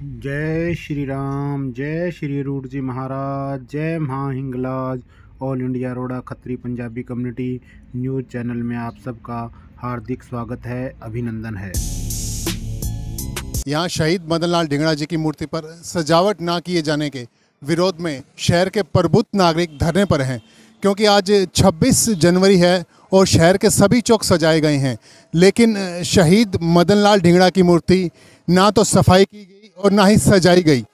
जय श्री राम, जय श्री रूट जी महाराज, जय महाहिंगलाज। ऑल इंडिया रोड़ा Khatri Punjabi community news channel में आप सबका हार्दिक स्वागत है, अभिनंदन है। यहाँ शहीद मदन लाल ढींगड़ा जी की मूर्ति पर सजावट ना किए जाने के विरोध में शहर के प्रबुद्ध नागरिक धरने पर हैं, क्योंकि आज 26 जनवरी है और शहर के सभी चौक सजाए गए हैं, लेकिन शहीद मदन लाल ढींगड़ा की मूर्ति ना तो सफाई की गई और ना ही सजाई गई।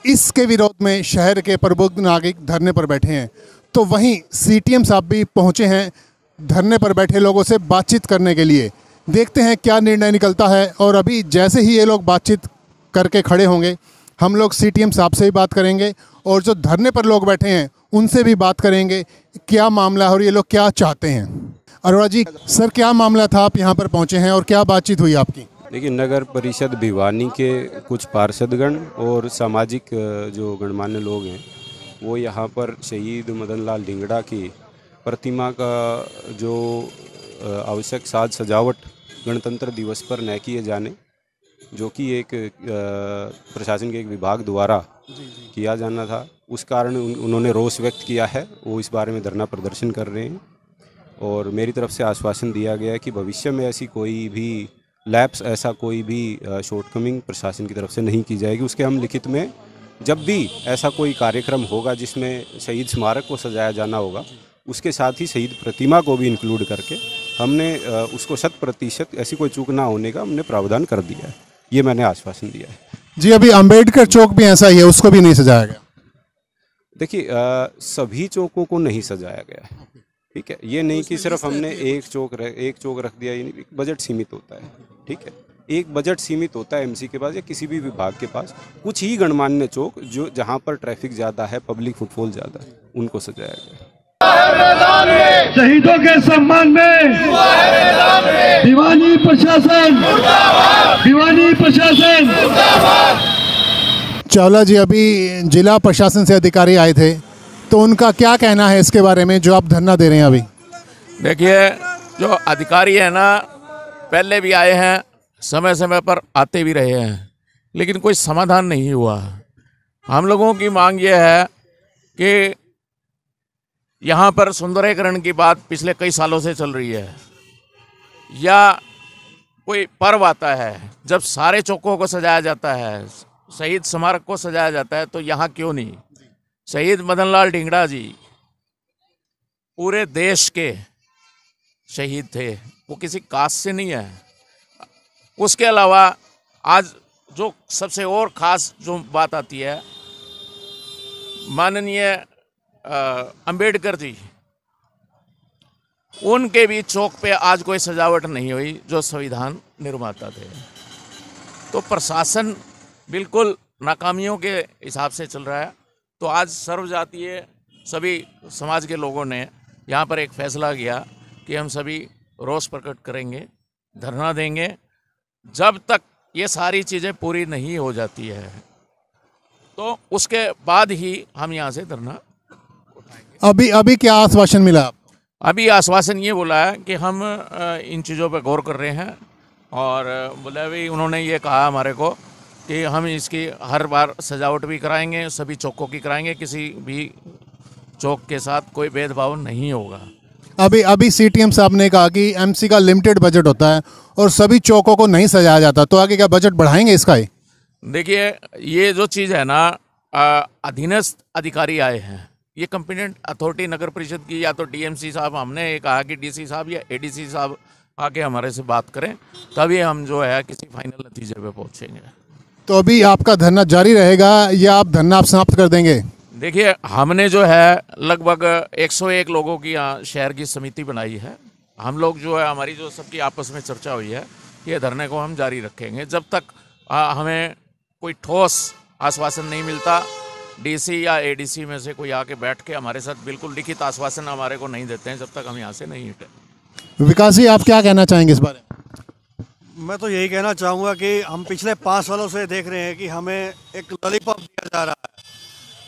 इसके विरोध में शहर के प्रबुद्ध नागरिक धरने पर बैठे हैं। तो वहीं सीटीएम साहब भी पहुंचे हैं धरने पर बैठे लोगों से बातचीत करने के लिए। देखते हैं क्या निर्णय निकलता है। और अभी जैसे ही ये लोग बातचीत करके खड़े होंगे, हम लोग सीटीएम साहब से भी बात करेंगे और जो धरने पर लोग बैठे हैं उनसे भी बात करेंगे क्या मामला है और ये लोग क्या चाहते हैं। अरोड़ा जी, सर क्या मामला था, आप यहाँ पर पहुँचे हैं और क्या बातचीत हुई आपकी? देखिए, नगर परिषद भिवानी के कुछ पार्षदगण और सामाजिक जो गणमान्य लोग हैं वो यहाँ पर शहीद मदन लाल ढींगड़ा की प्रतिमा का जो आवश्यक साज सजावट गणतंत्र दिवस पर न किए जाने, जो कि एक प्रशासन के एक विभाग द्वारा किया जाना था, उस कारण उन्होंने रोष व्यक्त किया है। वो इस बारे में धरना प्रदर्शन कर रहे हैं और मेरी तरफ से आश्वासन दिया गया है कि भविष्य में ऐसी कोई भी लैप्स, ऐसा कोई भी शॉर्टकमिंग प्रशासन की तरफ से नहीं की जाएगी। उसके हम लिखित में जब भी ऐसा कोई कार्यक्रम होगा जिसमें शहीद स्मारक को सजाया जाना होगा, उसके साथ ही शहीद प्रतिमा को भी इंक्लूड करके हमने उसको 100% ऐसी कोई चूक ना होने का हमने प्रावधान कर दिया है। ये मैंने आश्वासन दिया है। जी, अभी अंबेडकर चौक भी ऐसा ही है, उसको भी नहीं सजाया गया। देखिए, सभी चौकों को नहीं सजाया गया है, ठीक है। ये नहीं कि सिर्फ हमने एक चौक रख दिया, ये नहीं। बजट सीमित होता है, ठीक है। एक बजट सीमित होता है एमसी के पास या किसी भी विभाग के पास। कुछ ही गणमान्य चौक जो जहाँ पर ट्रैफिक ज़्यादा है, पब्लिक फुटफॉल ज़्यादा है, उनको सजाया गया। शहीदों के सम्मान में दीवानी प्रशासन, दीवानी प्रशासन। चावला जी, अभी जिला प्रशासन से अधिकारी आए थे, तो उनका क्या कहना है इसके बारे में जो आप धरना दे रहे हैं अभी? देखिए, जो अधिकारी है ना, पहले भी आए हैं, समय समय पर आते भी रहे हैं, लेकिन कोई समाधान नहीं हुआ। हम लोगों की मांग ये है कि यहाँ पर सुंदरीकरण की बात पिछले कई सालों से चल रही है, या कोई पर्व आता है जब सारे चौकों को सजाया जाता है, शहीद स्मारक को सजाया जाता है, तो यहाँ क्यों नहीं? शहीद मदन लाल ढींगड़ा जी पूरे देश के शहीद थे, वो किसी कास्ट से नहीं है। उसके अलावा आज जो सबसे और ख़ास जो बात आती है, माननीय अंबेडकर जी, उनके भी चौक पे आज कोई सजावट नहीं हुई जो संविधान निर्माता थे। तो प्रशासन बिल्कुल नाकामियों के हिसाब से चल रहा है। तो आज सर्वजातीय सभी समाज के लोगों ने यहाँ पर एक फैसला किया कि हम सभी रोष प्रकट करेंगे, धरना देंगे, जब तक ये सारी चीज़ें पूरी नहीं हो जाती है, तो उसके बाद ही हम यहाँ से धरना उठाएंगे। अभी क्या आश्वासन मिला आपको? अभी आश्वासन ये बोला है कि हम इन चीज़ों पर गौर कर रहे हैं, और बोले भी उन्होंने ये कहा हमारे को कि हम इसकी हर बार सजावट भी कराएंगे, सभी चौकों की कराएंगे, किसी भी चौक के साथ कोई भेदभाव नहीं होगा। अभी सीटीएम साहब ने कहा कि एमसी का लिमिटेड बजट होता है और सभी चौकों को नहीं सजाया जाता, तो आगे क्या बजट बढ़ाएंगे इसका ही? देखिए, ये जो चीज़ है ना, अधीनस्थ अधिकारी आए हैं, ये कंपिटेंट अथॉरिटी नगर परिषद की, या तो डीएमसी साहब, हमने ये कहा कि डीसी साहब या एडीसी साहब आके हमारे से बात करें, तभी हम जो है किसी फाइनल नतीजे पे पहुँचेंगे। तो अभी आपका धरना जारी रहेगा या आप धरना आप समाप्त कर देंगे? देखिए, हमने जो है लगभग 101 लोगों की यहाँ शहर की समिति बनाई है। हम लोग जो है, हमारी जो सबकी आपस में चर्चा हुई है, ये धरने को हम जारी रखेंगे जब तक हमें कोई ठोस आश्वासन नहीं मिलता। डीसी या एडीसी में से कोई आके बैठ के हमारे साथ बिल्कुल लिखित आश्वासन हमारे को नहीं देते हैं, जब तक हम यहाँ से नहीं हटे। विकास जी, आप क्या कहना चाहेंगे इस बारे में? मैं तो यही कहना चाहूँगा कि हम पिछले 5 सालों से देख रहे हैं कि हमें एक लॉलीपॉप दिया जा रहा है।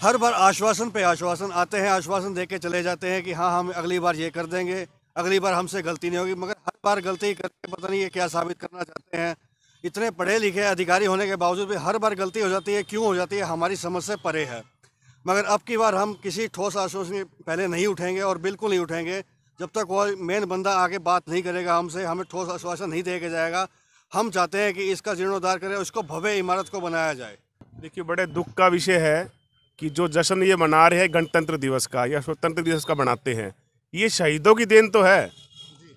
हर बार आश्वासन पे आश्वासन आते हैं, आश्वासन दे के चले जाते हैं कि हाँ हम अगली बार ये कर देंगे, अगली बार हमसे गलती नहीं होगी, मगर हर बार गलती करके पता नहीं ये क्या साबित करना चाहते हैं। इतने पढ़े लिखे अधिकारी होने के बावजूद भी हर बार गलती हो जाती है। क्यों हो जाती है, हमारी समझ से परे है। मगर अब की बार हम किसी ठोस आश्वासन पहले नहीं उठेंगे और बिल्कुल नहीं उठेंगे जब तक वो मेन बंदा आगे बात नहीं करेगा हमसे, हमें ठोस आश्वासन नहीं देके जाएगा। हम चाहते हैं कि इसका जीर्णोद्धार करें, उसको भव्य इमारत को बनाया जाए। देखिए, बड़े दुख का विषय है कि जो जश्न ये मना रहे हैं गणतंत्र दिवस का या स्वतंत्र दिवस का मनाते हैं, ये शहीदों की देन तो है।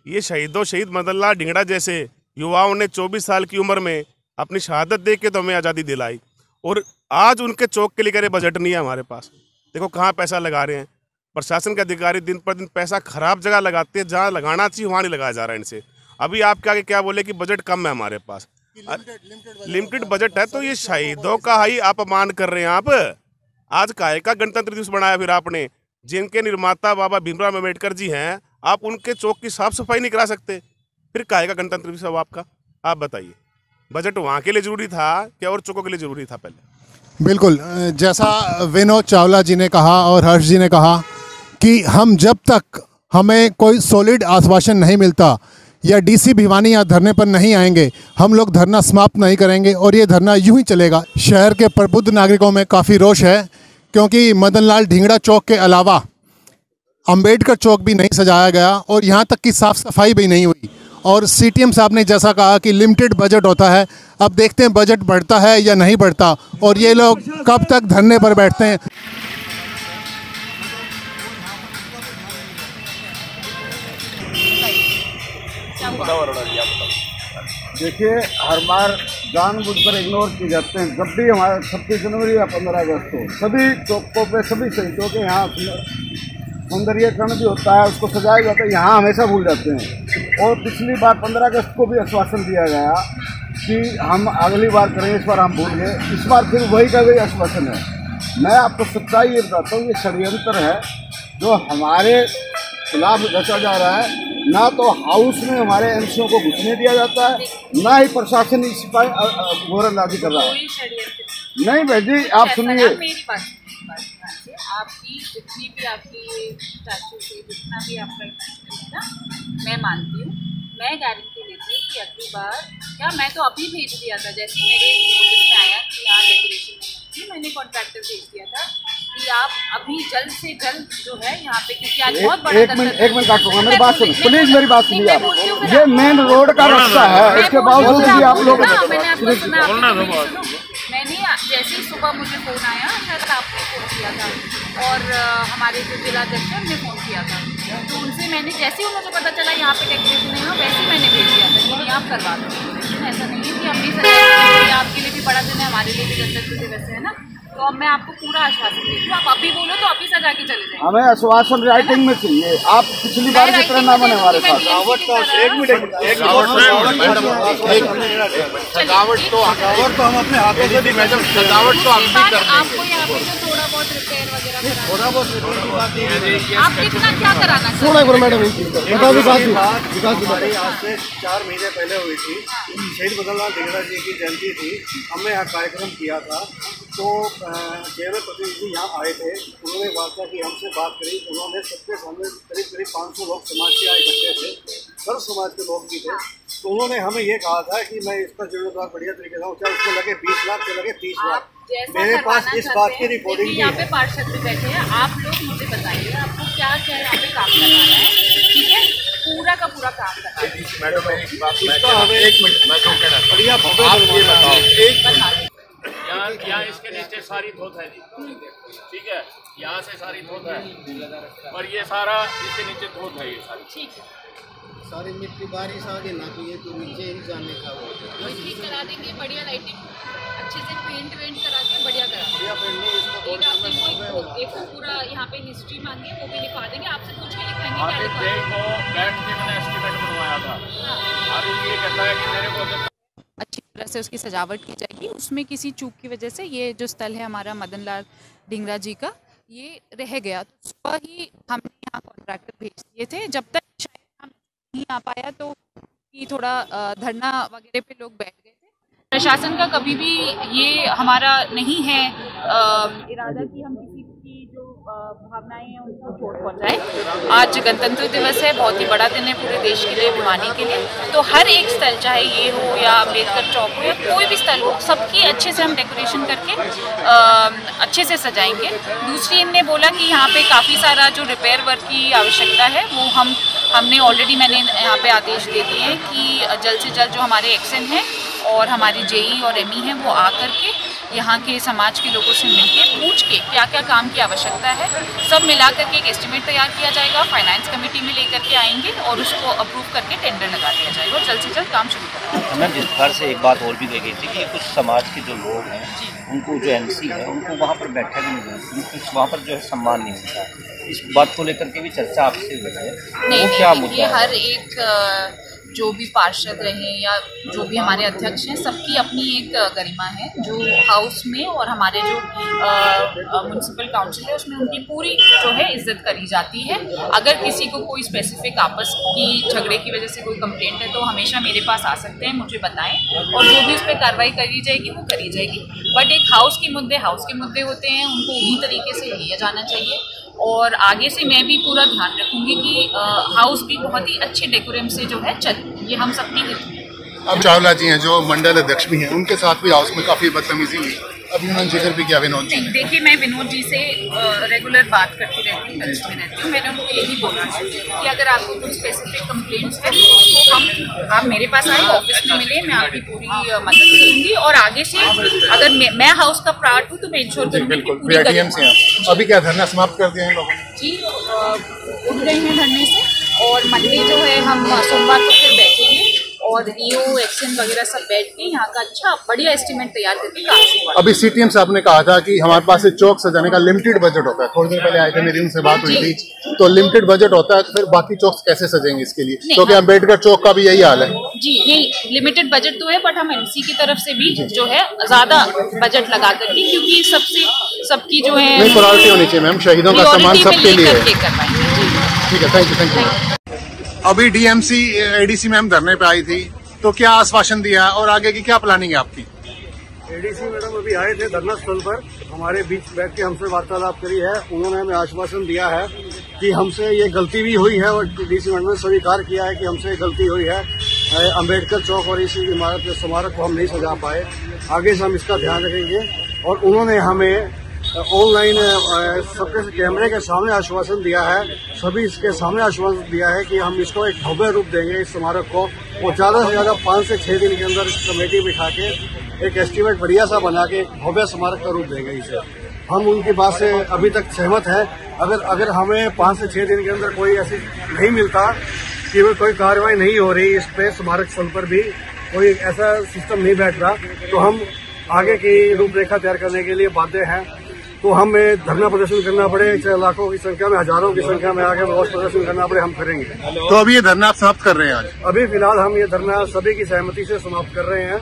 ये शहीद मदन लाल ढिंगड़ा जैसे युवाओं ने 24 साल की उम्र में अपनी शहादत दे के तो हमें आज़ादी दिलाई, और आज उनके चौक के लिए करे बजट नहीं है हमारे पास। देखो कहाँ पैसा लगा रहे हैं। प्रशासन के अधिकारी दिन पर दिन पैसा खराब जगह लगाते हैं, जहाँ लगाना चाहिए वहाँ नहीं लगाया जा रहा है इनसे। अभी आपके आगे क्या बोले कि बजट कम है हमारे पास, लिमिटेड बजट है, तो ये शहीदों का ही अपमान कर रहे हैं आप। आज काहे का गणतंत्र दिवस बनाया फिर आपने? जिनके निर्माता बाबा भीमराव अम्बेडकर जी हैं, आप उनके चौक की साफ सफाई नहीं करा सकते, फिर काहे का गणतंत्र दिवस है आपका? आप बताइए, बजट वहाँ के लिए जरूरी था क्या और चौकों के लिए जरूरी था पहले? बिल्कुल, जैसा विनोद चावला जी ने कहा और हर्ष जी ने कहा कि हम जब तक हमें कोई सॉलिड आश्वासन नहीं मिलता या डीसी भिवानी यहाँ धरने पर नहीं आएंगे, हम लोग धरना समाप्त नहीं करेंगे और ये धरना यूं ही चलेगा। शहर के प्रबुद्ध नागरिकों में काफ़ी रोष है, क्योंकि मदन लाल ढिंगड़ा चौक के अलावा अंबेडकर चौक भी नहीं सजाया गया और यहाँ तक कि साफ़ सफाई भी नहीं हुई। और सीटीएम साहब ने जैसा कहा कि लिमिटेड बजट होता है, अब देखते हैं बजट बढ़ता है या नहीं बढ़ता और ये लोग कब तक धरने पर बैठते हैं। देखिए, हर बार जानबूझकर इग्नोर किए जाते हैं। जब भी हमारा 26 जनवरी या 15 अगस्त को सभी चौकों पे सभी शहीदों के यहाँ सौंदर्यीकरण भी होता है, उसको सजाया जाता है, यहाँ हमेशा भूल जाते हैं। और पिछली बार 15 अगस्त को भी आश्वासन दिया गया कि हम अगली बार करेंगे, इस बार हम भूल गए। इस बार फिर वही का वही आश्वासन है। मैं आपको सच्चाई ये बताता हूँ, ये षड्यंत्र है जो हमारे खिलाफ रचा जा रहा है। ना तो हाउस में हमारे एमसीओ को घुसने दिया जाता है, ना ही प्रशासन इस पर गोरंदाजी कर रहा है। नहीं भाई जी, आप सुनिए, मेरी बात आपकी जितनी भी आपकी स्टैचू से जितना भी आपका है ना, मैं मानती हूँ, मैं गारंटी देती हूँ कि अगली बार क्या, मैं तो अभी भेज दिया था जैसे मेरे नोटिस में आया कि यहाँ डेकोरेशन नहीं, मैंने कॉन्ट्रैक्टर भेज दिया था कि आप अभी जल्द से जल्द जो है यहाँ पे, क्योंकि आज बहुत बड़ा एक मिनट काटूंगा, मेरी बात सुनिए प्लीज, मेरी बात सुनिए आप। ये मेन रोड का रास्ता है, इसके बावजूद भी आप लोग, मैंने जैसे ही सुबह मुझे फ़ोन आया, शायद आपने फ़ोन किया था और हमारे जो जिलाध्यक्ष हैं उन्होंने फ़ोन किया था, तो उनसे मैंने जैसे ही मुझे पता चला यहाँ पे डेकोरेशन नहीं हो, वैसे ही मैंने भेज दिया था कि आप करवा दो। लेकिन ऐसा नहीं है कि हम नहीं सजाएंगे, आपके लिए भी बड़ा दिन है, हमारे लिए भी गणतंत्र दिवस है ना। तो अब मैं आपको पूरा आश्वासन देती हूँ, आप अभी बोलो तो अभी सजा के चले जाएंगे। हमें आश्वासन राइटिंग में चाहिए, आप पिछली बार की तरह ना बने हमारे साथ। सजावट तो हम अपने हाथों से भी, सजावट तो हम भी कर देंगे। आपको यहाँ पे जो थोड़ा बहुत रिपेयर वगैरह, थोड़ा बहुत रिपेयर की बात है, आप कितना क्या कराना थोड़ा मैडम हमारी आज से 4 महीने पहले हुई थी, शहीद मदन लाल ढिंगड़ा जी की जयंती थी। हमने यहाँ कार्यक्रम किया था, तो केवल प्रतिनिधि यहाँ आए थे, उन्होंने वार्ता की, हमसे बात करी। उन्होंने सबके सामने करीब 500 लोग समाज के आए इकट्ठे थे, सर्व समाज के लोग भी थे। तो उन्होंने हमें ये कहा था कि मैं इसका जीर्णोद्धार बढ़िया तरीके से, चाहे उसमें लगे 20 लाख के लगे 30 लाख। मेरे पास इस बात की रिकॉर्डिंग भी यहाँ पे है। पार्षद भी बैठे हैं, आप लोग मुझे बताइए आपको क्या क्या यहाँ पे काम करवाना है, ठीक है, पूरा का पूरा काम करवाना है। मैडम इसका हमें एक मिनट बढ़िया भव्य यहाँ इसके नीचे सारी धोत है जी, ठीक है, यहाँ से सारी धोत है और ये सारा इसके नीचे धोत है, ये सारी ठीक है, सारी मिट्टी बारिश आगे ना तो ये तो नीचे ही जाने का वो ठीक करा देंगे, बढ़िया लाइटिंग अच्छे से पेंट वेंट करा के बढ़िया करा देंगे। एक तो पूरा यहाँ पे हिस्ट्री मांगी वो भी लिखवा देंगे, आपसे पूछ के लिखाएंगे क्या लिखवा बैठ के मैंने एस्टिमेट बनवाया था, अभी ये कहता है कि मेरे को अच्छी तरह से उसकी सजावट की जाएगी। उसमें किसी चूक की वजह से ये जो स्थल है हमारा मदन लाल ढिंगड़ा जी का, ये रह गया। तो सुबह ही हमने यहाँ कॉन्ट्रैक्टर भेज दिए थे, जब तक शायद हम नहीं आ पाया तो कि थोड़ा धरना वगैरह पे लोग बैठ गए थे। प्रशासन का कभी भी ये हमारा नहीं है इरादा कि हम किसी की जो भावनाएं हैं उनको चोट पहुंचाए। आज गणतंत्र दिवस है, बहुत ही बड़ा दिन है पूरे देश के लिए, भिवानी के लिए। तो हर एक स्थल, चाहे ये हो या अम्बेडकर चौक हो या कोई भी स्थल हो, सबकी अच्छे से हम डेकोरेशन करके अच्छे से सजाएंगे। दूसरी इनने बोला कि यहाँ पे काफ़ी सारा जो रिपेयर वर्क की आवश्यकता है वो हमने ऑलरेडी मैंने यहाँ पे आदेश दे दिए हैं कि जल्द से जल्द जो हमारे एक्सन हैं और हमारी जेई और एमई हैं वो आकर के यहाँ के समाज के लोगों से मिलके पूछ के क्या क्या काम की आवश्यकता है, सब मिला करके एक एस्टिमेट तैयार किया जाएगा। फाइनेंस कमेटी में लेकर के आएंगे और उसको अप्रूव करके टेंडर लगा दिया जाएगा और जल्द से जल्द काम शुरू करेंगे। मैम, इस बार से एक बात और भी कही गई थी कि कुछ समाज के जो लोग हैं उनको जो एमसी है उनको वहाँ पर बैठा भी नहीं मिलता, वहाँ पर जो है सम्मान नहीं मिलता। इस बात को लेकर के भी चर्चा आपसे हुई है, वो क्या मुद्दा है? हर एक जो भी पार्षद रहे या जो भी हमारे अध्यक्ष हैं, सबकी अपनी एक गरिमा है जो हाउस में और हमारे जो म्युनिसिपल काउंसिल है उसमें उनकी पूरी जो है इज्जत करी जाती है। अगर किसी को कोई स्पेसिफिक आपस की झगड़े की वजह से कोई कंप्लेंट है तो हमेशा मेरे पास आ सकते हैं, मुझे बताएं और जो भी उस पर कार्रवाई करी जाएगी वो करी जाएगी। बट एक हाउस के मुद्दे होते हैं, उनको उन्हीं तरीके से लिया जाना चाहिए। और आगे से मैं भी पूरा ध्यान रखूंगी कि हाउस भी बहुत ही अच्छे डेकोरम से जो है चले, ये हम सबकी हित में। अब चावला जी हैं जो मंडल अध्यक्ष भी हैं, उनके साथ भी हाउस में काफ़ी बदतमीजी हुई, अभी उन्होंने जिक्र भी किया विनोद जी। देखिए, मैं विनोद जी से रेगुलर बात करती रहती हूँ, टच में रहती हूँ। मैंने उनको यही बोला है कि अगर आपको कुछ स्पेसिफिक कंप्लेंट्स हैं तो आप मेरे पास आए, ऑफिस में मिले, मैं आपकी पूरी मदद करूँगी। और आगे से अगर मैं हाउस का पार्ट हूँ तो मैं इंश्योर करूँगी कि पूरी अभी क्या धरना समाप्त कर दिए हैं लोगों ने? जी, उठ गए हैं धरने से और मंडे जो है हम सोमवार को फिर बैठेंगे और ईओ एक्शन वगैरह सब बैठ के यहाँ का अच्छा बढ़िया एस्टिमेट तैयार करके काम शुरू। अभी सीटीएम साहब ने कहा था कि हमारे पास से चौक सजाने का लिमिटेड बजट होता है, थोड़ी देर पहले आए थे, मेरी उनसे बात हुई थी, तो लिमिटेड बजट होता है तो फिर बाकी चौक कैसे सजेंगे इसके लिए? क्योंकि अम्बेडकर चौक का भी यही हाल है। जी नहीं, लिमिटेड बजट तो है बट हम एमसी की तरफ से भी जो है ज्यादा बजट लगा करके, क्योंकि सबकी जो है प्रायोरिटी होनी चाहिए मैम, शहीदों का सम्मान सबके लिए है। ठीक है, थैंक यू। अभी डीएमसी एडीसी मैम धरने पे आई थी, तो क्या आश्वासन दिया और आगे की क्या प्लानिंग है आपकी? एडीसी मैडम अभी आए थे धरना स्थल पर, हमारे बीच बैठ के हमसे वार्तालाप करी है। उन्होंने हमें आश्वासन दिया है कि हमसे ये गलती भी हुई है और डीसी मैडम ने स्वीकार किया है कि हमसे गलती हुई है। अम्बेडकर चौक और इस इमारत स्मारक को हम नहीं सजा पाए, आगे से हम इसका ध्यान रखेंगे। और उन्होंने हमें ऑनलाइन सबके कैमरे के सामने आश्वासन दिया है, सभी इसके सामने आश्वासन दिया है कि हम इसको एक भव्य रूप देंगे इस स्मारक को, और ज़्यादा से ज़्यादा 5 से 6 दिन के अंदर कमेटी बिठा के एक एस्टीमेट बढ़िया सा बना के भव्य स्मारक का रूप देंगे इसे। हम उनकी बात से अभी तक सहमत है। अगर हमें 5 से 6 दिन के अंदर कोई ऐसी नहीं मिलता कि वो कोई कार्रवाई नहीं हो रही इस पे, स्मारक स्थल पर भी कोई ऐसा सिस्टम नहीं बैठ रहा, तो हम आगे की रूपरेखा तैयार करने के लिए बाध्य हैं। तो हमें धरना प्रदर्शन करना पड़े, चाहे लाखों की संख्या में, हजारों की संख्या में आगे रोष प्रदर्शन करना पड़े, हम करेंगे। तो अभी ये धरना आप समाप्त कर रहे हैं आज? अभी फिलहाल हम ये धरना सभी की सहमति से समाप्त कर रहे हैं।